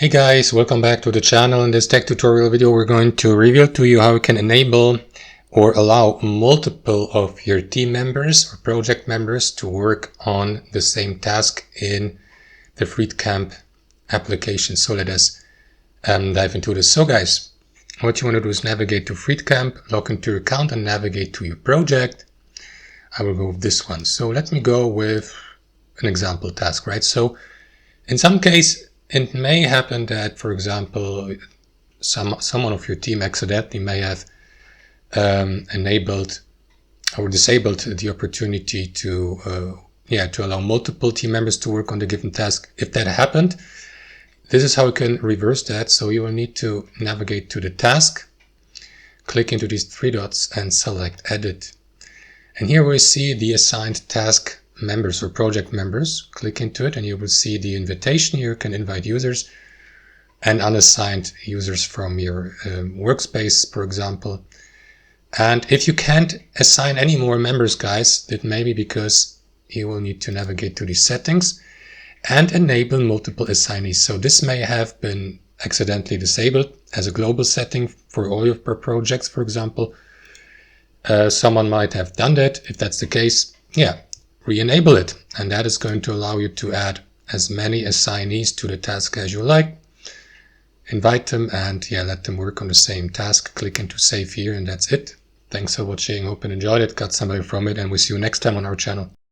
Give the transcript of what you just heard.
Hey guys, welcome back to the channel. In this tech tutorial video we're going to reveal to you how you can enable or allow multiple of your team members or project members to work on the same task in the Freedcamp application. So let us dive into this. So guys, what you want to do is navigate to Freedcamp, log into your account and navigate to your project. I will go with this one. So let me go with an example task, right? So in some case, it may happen that, for example, someone of your team accidentally may have enabled or disabled the opportunity to allow multiple team members to work on the given task. If that happened, this is how you can reverse that. So you will need to navigate to the task, click into these three dots and select Edit. And here we see the assigned task members or project members. Click into it and you will see the invitation. You can invite users and unassigned users from your workspace, for example. And if you can't assign any more members, guys, it may be because you will need to navigate to the settings and enable multiple assignees. So this may have been accidentally disabled as a global setting for all of your projects, for example. Someone might have done that. If that's the case, re-enable it, and that is going to allow you to add as many assignees to the task as you like. Invite them and let them work on the same task. Click into save here and that's it. Thanks for watching. Hope you enjoyed it, got something from it, and we'll see you next time on our channel.